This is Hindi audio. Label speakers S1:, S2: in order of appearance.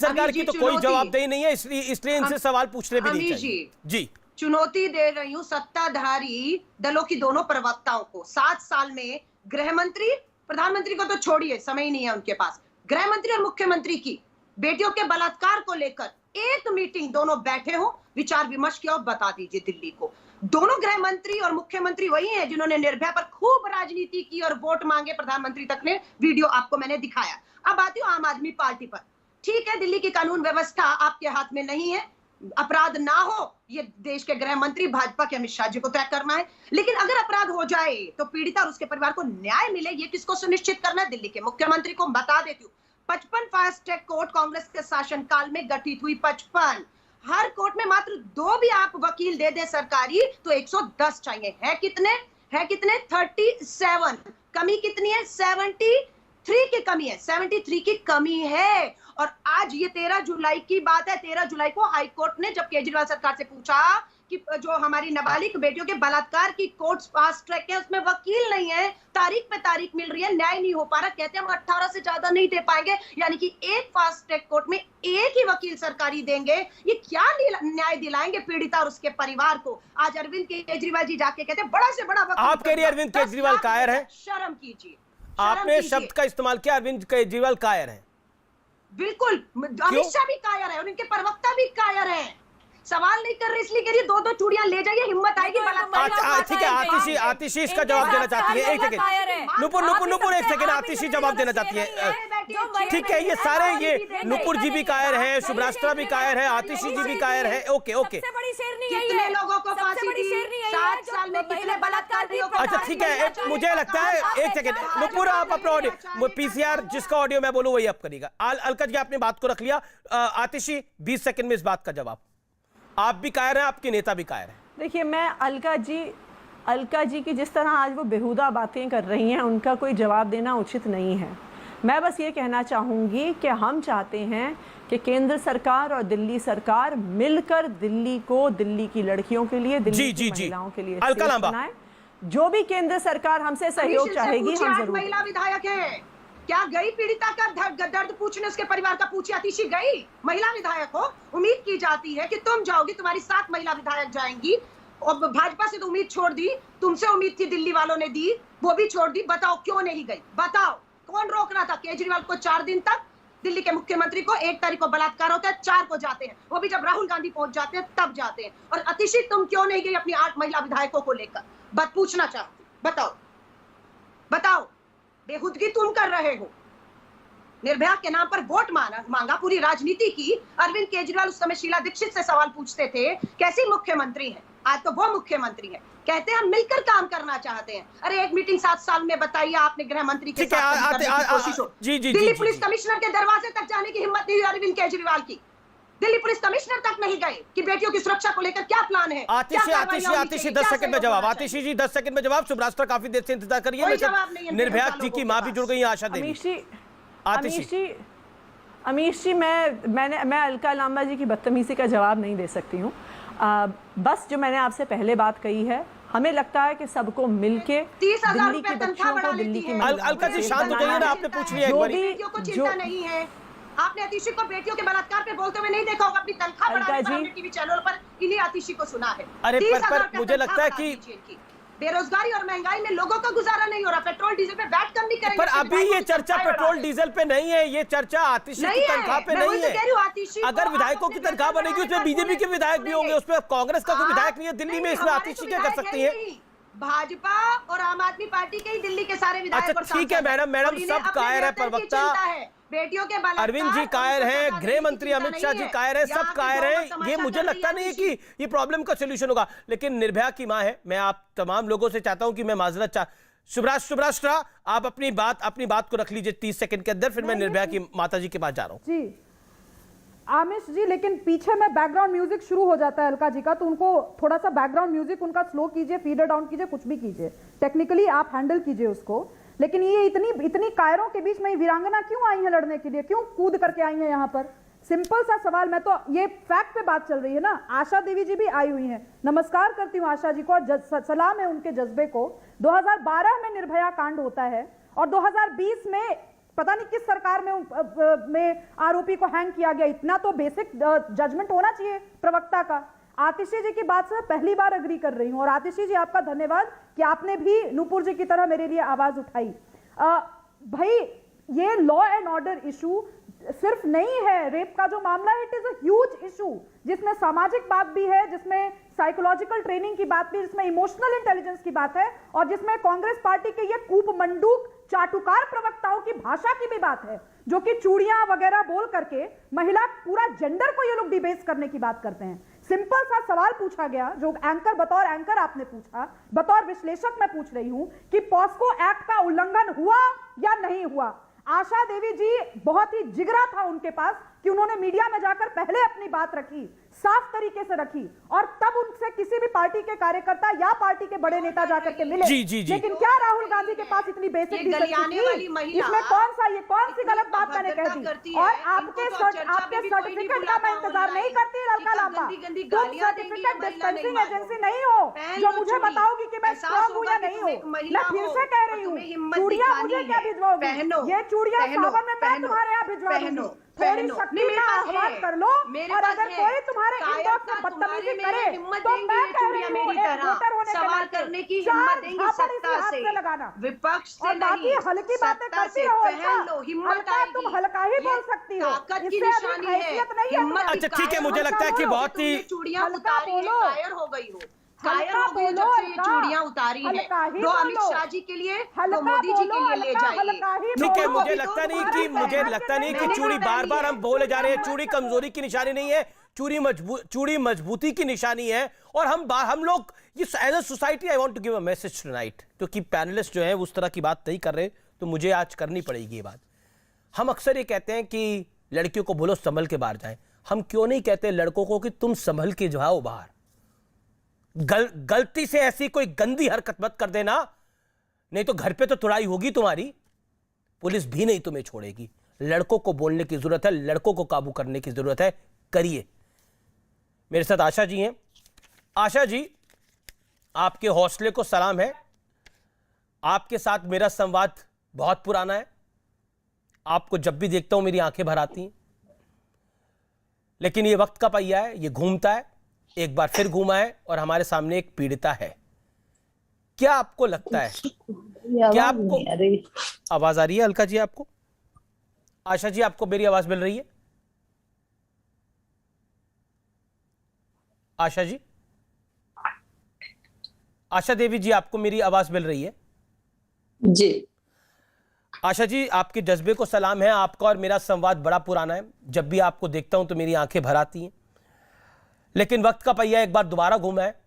S1: सरकार की तो कोई जवाबदेही नहीं है, इसलिए इनसे सवाल पूछने भी नहीं चाहिए। जी,
S2: चुनौती दे रही हूँ सत्ताधारी दलों की दोनों प्रवक्ताओं को। 7 साल में गृह मंत्री, प्रधानमंत्री को तो छोड़िए, समय ही नहीं है उनके पास, गृह मंत्री और मुख्यमंत्री की बेटियों के बलात्कार को लेकर एक मीटिंग दोनों बैठे हो, विचार विमर्श किया, और बता दीजिए दिल्ली को। दोनों गृह मंत्री और मुख्यमंत्री वही हैं जिन्होंने निर्भया पर खूब राजनीति की और वोट मांगे, प्रधानमंत्री तक ने, वीडियो आपको मैंने दिखाया। अब आती हूँ आम आदमी पार्टी पर। ठीक है, दिल्ली की कानून व्यवस्था आपके हाथ में नहीं है, अपराध ना हो ये देश के गृह मंत्री भाजपा के अमित शाह जी को तय करना है, लेकिन अगर अपराध हो जाए तो पीड़िता और उसके परिवार को न्याय मिले, ये किसको सुनिश्चित करना है? दिल्ली के मुख्यमंत्री को। बता देती हूँ, 55 फास्ट ट्रैक कोर्ट कांग्रेस के शासनकाल में गठित हुई, 55। हर कोर्ट में मात्र 2 भी आप वकील दे दे सरकारी तो 110 चाहिए। है कितने? 37। कमी कितनी है? 73 की कमी है, 73 की कमी है। और आज ये 13 जुलाई की बात है, 13 जुलाई को हाई कोर्ट ने जब केजरीवाल सरकार से पूछा कि जो हमारी नाबालिग बेटियों के बलात्कार की कोर्ट फास्ट ट्रैक है उसमें वकील नहीं है, तारीख पे तारीख मिल रही है, न्याय नहीं हो पा रहा, कहते हैं हम 18 से ज्यादा नहीं दे पाएंगे, यानी कि एक फास्ट ट्रैक कोर्ट में एक ही वकील सरकारी देंगे। ये क्या न्याय दिलाएंगे पीड़िता और उसके परिवार को? आज अरविंद केजरीवाल जी जाके कहते हैं बड़ा से बड़ा वकील।
S1: आप कह रही है अरविंद केजरीवाल कायर है?
S2: शर्म कीजिए,
S1: आपने शब्द का इस्तेमाल किया, अरविंद केजरीवाल कायर है।
S2: बिल्कुल, अमित शाह भी कायर है और उनके प्रवक्ता भी कायर हैं। सवाल नहीं कर रहे इसलिए कह रही 2-2 चूड़ियां ले जाइए, हिम्मत आएगी।
S1: ठीक है, आतिशी इसका जवाब देना चाहती है। एक सेकंड नुपुर एक सेकंड, आतिशी जवाब देना चाहती है। ठीक है, ये सारे, ये नुपुर जी भी कायर है, शुभ्रास्त्रा भी कायर है, आतिशी जी भी कायर है। ओके,
S2: कितने लोगों को फांसी दी? 7 साल में कितने बलात्कार?
S1: अच्छा ठीक है, मुझे लगता है, एक सेकंड नुपुर, आप अपना ऑडियो पीसीआर जिसका ऑडियो मैं बोलूं वही आप करिएगा। अलका जी आपने बात को रख लिया, आतिशी 20 सेकंड में इस बात का जवाब। आप भी कायर हैं, आपके नेता भी कायर हैं।
S3: देखिए, मैं अलका जी की जिस तरह आज वो बेहुदा बातें कर रही हैं उनका कोई जवाब देना उचित नहीं है। मैं बस ये कहना चाहूँगी कि हम चाहते हैं कि केंद्र सरकार और दिल्ली सरकार मिलकर दिल्ली को, दिल्ली की लड़कियों के लिए, दिल्ली की महिलाओं के लिए बनाए। जो भी केंद्र सरकार हमसे सहयोग चाहेगी हम जरूर।
S2: महिला विधायक है, क्या गई पीड़िता का दर्द पूछने? उसके परिवार का पूछी? आतिशी गई? महिला विधायक हो, उम्मीद की जाती है कि तुम जाओगी, तुम्हारी 7 महिला विधायक जाएंगी। और भाजपा से तो उम्मीद छोड़ दी, तुमसे उम्मीद थी, दिल्ली वालों ने दी, वो भी छोड़ दी। बताओ क्यों नहीं गई? बताओ कौन रोक रहा था? केजरीवाल को 4 दिन तक, दिल्ली के मुख्यमंत्री को 1 तारीख को बलात्कार होता है, 4 को जाते हैं, वो भी जब राहुल गांधी पहुंच जाते हैं तब जाते हैं। और आतिशी तुम क्यों नहीं गई अपनी 8 महिला विधायकों को लेकर? बात पूछना चाहती, बताओ। बेहुदगी तुम कर रहे हो, निर्भया के नाम पर वोट मांगा, पूरी राजनीति की। अरविंद केजरीवाल उस समय शीला दीक्षित से सवाल पूछते थे कैसी मुख्यमंत्री है, आज तो वो मुख्यमंत्री है, कहते हैं हम मिलकर काम करना चाहते हैं। अरे एक मीटिंग 7 साल में बताइए आपने गृह मंत्री के साथ करने की कोशिश हो। दिल्ली पुलिस कमिश्नर के दरवाजे तक जाने की हिम्मत नहीं हुई अरविंद केजरीवाल की, दिल्ली पुलिस कमिश्नर तक नहीं गए कि बेटियों की सुरक्षा को लेकर क्या प्लान है।
S1: आतिशी 10 सेकंड में जवाब। आतिशी जी 10 सेकंड में जवाब। शुभ्रास्त्रा काफी देर से इंतजार करिए। निर्भया जी की मां भी जुड़ गई, आशा देवी।
S3: अमीश जी मैं अलका लांबा जी की बदतमीजी का जवाब नहीं दे सकती हूँ। बस जो मैंने आपसे पहले बात कही है, हमें लगता है कि सबको मिलके दिल्ली की बच्चियों को, दिल्ली की
S1: अलका जी शांत हो जाइए ना, आपने पूछ लिया एक बारी।
S2: चिंता नहीं है, आपने आतिशी को बेटियों के बलात्कार पे बोलते हुए नहीं देखा होगा, अपनी तनख्वाह बढ़ाने पर हमने टीवी चैनल पर इन्हीं आतिशी को सुना है।
S1: अरे पर मुझे लगता है कि
S2: बेरोजगारी और महंगाई में लोगों का गुजारा नहीं हो रहा, पेट्रोल डीजल पे वैट कम नहीं करेंगे।
S1: पर अभी ये चर्चा पेट्रोल डीजल पे नहीं है, ये चर्चा आतिशी की तनख्वाह पे नहीं है। अगर विधायकों की तनख्वाह बनेगी उसमें बीजेपी के विधायक भी होंगे, उसमें कांग्रेस का कोई विधायक नहीं है दिल्ली में, इसमें आतिशी क्या कर सकती है?
S2: भाजपा और आम आदमी पार्टी के ही दिल्ली के सारे विधायक।
S1: अच्छा ठीक है मैडम, सब कायर है, प्रवक्ता
S2: बेटियों के
S1: अरविंद जी कायर है, गृह मंत्री अमित शाह जी कायर है, सब कायर है। ये मुझे लगता नहीं है कि ये प्रॉब्लम का सोल्यूशन होगा, लेकिन निर्भया की मां है। मैं आप तमाम लोगों से चाहता हूं कि मैं माजरत शुभ्रास्त्रा आप अपनी बात को रख लीजिए 30 सेकंड के अंदर, फिर मैं निर्भया की माता जी के पास जा रहा हूं।
S4: जी आमिश जी, लेकिन पीछे में बैकग्राउंड म्यूजिक शुरू हो जाता है अलका जी का, तो उनको थोड़ा सा बैकग्राउंड म्यूजिक उनका स्लो कीजिए, फीडर डाउन कीजिए, कुछ भी कीजिए, टेक्निकली आप हैंडल कीजिए उसको। लेकिन ये इतनी कायरों के बीच में वीरांगना क्यों आई है लड़ने के लिए, क्यों कूद करके आई है यहाँ पर? सिंपल सा सवाल, मैं तो ये फैक्ट पे बात चल रही है ना। आशा देवी जी भी आई हुई हैं, नमस्कार करती हूँ आशा जी को और सलाम है उनके जज्बे को। 2012 में निर्भया कांड होता है और 2020 में पता नहीं किस सरकार में आरोपी को हैंग किया गया। इतना तो बेसिक जजमेंट होना चाहिए प्रवक्ता का। आतिशी जी की बात से पहली बार अग्री कर रही हूं, और आतिशी जी आपका धन्यवाद कि आपने भी नूपुर जी की तरह मेरे लिए आवाज उठाई। भाई ये लॉ एंड ऑर्डर इशू सिर्फ नहीं है, रेप का जो मामला है it is a huge issue, जिसमें सामाजिक बात भी है, जिसमें साइकोलॉजिकल ट्रेनिंग की बात भी, जिसमें इमोशनल इंटेलिजेंस की बात है, और जिसमें कांग्रेस पार्टी के ये कूप मंडूक चाटुकार प्रवक्ताओं की भाषा की भी बात है, जो कि चूड़ियां वगैरह बोल करके महिला पूरा जेंडर को ये लोग डिबेस करने की बात करते हैं। सिंपल सा सवाल पूछा गया, जो बतौर एंकर आपने पूछा, बतौर विश्लेषक मैं पूछ रही हूं कि पॉस्को एक्ट का उल्लंघन हुआ या नहीं हुआ। आशा देवी जी बहुत ही जिगरा था उनके पास कि उन्होंने मीडिया में जाकर पहले अपनी बात रखी, साफ तरीके से रखी, और तब उनसे किसी भी पार्टी के कार्यकर्ता या पार्टी के बड़े नेता जाकर के मिले।
S1: जी।
S4: लेकिन क्या राहुल गांधी के पास इतनी बेसिक डिसेंसी थी? इसमें कौन सी गलत बात मैंने कह दी? और आपके सर्टिफिकेट का मैं इंतजार नहीं करती ललका लांबा। तुम सर्टिफिकेट डिस्पेंसिंग एजेंसी नहीं हो जो मुझे बताओगी कि मैं स्ट्रांग हूं या नहीं हूं। मैं फिर से कह रही हूँ, चूड़ियां मुझे क्या भिजवाओगी? ये चूड़ियां सावन में मैं तुम्हारे यहाँ भिजवा दूंगी। थोड़ी शक्ति का आह्वान कर लो, और अगर कोई तुम्हारे इनबॉक्स में बदतमीजी करे तो मैं कह रही हूं, एक वोटर होने
S2: सवाल करने की हिम्मत देंगे सत्ता से,
S4: लगाना,
S2: विपक्ष से
S4: और बाकी हल्की बातें करती हो, हल्का तुम हल्का ही बोल सकती हो,
S2: ताकत की
S4: इससे
S2: निशानी है,
S4: हैसियत नहीं है तुम्हारी।
S1: अच्छा ठीक है, मुझे लगता है कि बहुत ही
S2: चूड़ियां
S4: हल्का
S2: उतारी है,
S4: बोलो।
S2: कायर हो गई हो, कायर हो गई
S4: बोलो,
S2: जब से ये
S4: हल्का।
S2: चूड़ियां उतारी है।
S4: हल्का ही
S2: दो अमित
S4: बोलो।
S2: शाह जी के लिए, दो
S4: हल्का
S2: मोदी जी के
S4: बोलो,
S2: लिए ले
S4: हल्का
S2: जाइए।
S4: ही
S1: ठीक है,
S4: बोलो।
S1: मुझे लगता नहीं कि चूड़ी बार बार हम बोले जा रहे हैं, चूड़ी कमजोरी की निशानी नहीं है, चूड़ी मजबूती की निशानी है। और हम लोग ये as a society, I want to give a message tonight, क्योंकि पैनलिस्ट जो है उस तरह की बात नहीं कर रहे, तो मुझे आज करनी पड़ेगी ये बात। हम अक्सर ये कहते हैं कि लड़कियों को बोलो संभल के बाहर जाए, हम क्यों नहीं कहते लड़कों को कि तुम संभल के जाओ बाहर? गलती से ऐसी कोई गंदी हरकत मत कर देना, नहीं तो घर पे तो तुड़ाई होगी तुम्हारी, पुलिस भी नहीं तुम्हें छोड़ेगी। लड़कों को बोलने की जरूरत है, लड़कों को काबू करने की जरूरत है, करिए। मेरे साथ आशा जी हैं। आशा जी, आपके हौसले को सलाम है। आपके साथ मेरा संवाद बहुत पुराना है, आपको जब भी देखता हूं मेरी आंखें भर आती हैं, लेकिन ये वक्त का पहिया है, ये घूमता है, एक बार फिर घूमा है, और हमारे सामने एक पीड़िता है। क्या आपको लगता है, क्या आपको आवाज आ रही है अलका जी? आपको आशा जी, आपको मेरी आवाज मिल रही है? आशा जी, आशा देवी जी, आपको मेरी आवाज मिल रही है?
S5: जी
S1: आशा जी, आपके जज्बे को सलाम है। आपका और मेरा संवाद बड़ा पुराना है, जब भी आपको देखता हूं तो मेरी आंखें भर आती हैं, लेकिन वक्त का पहिया एक बार दोबारा घूमा है।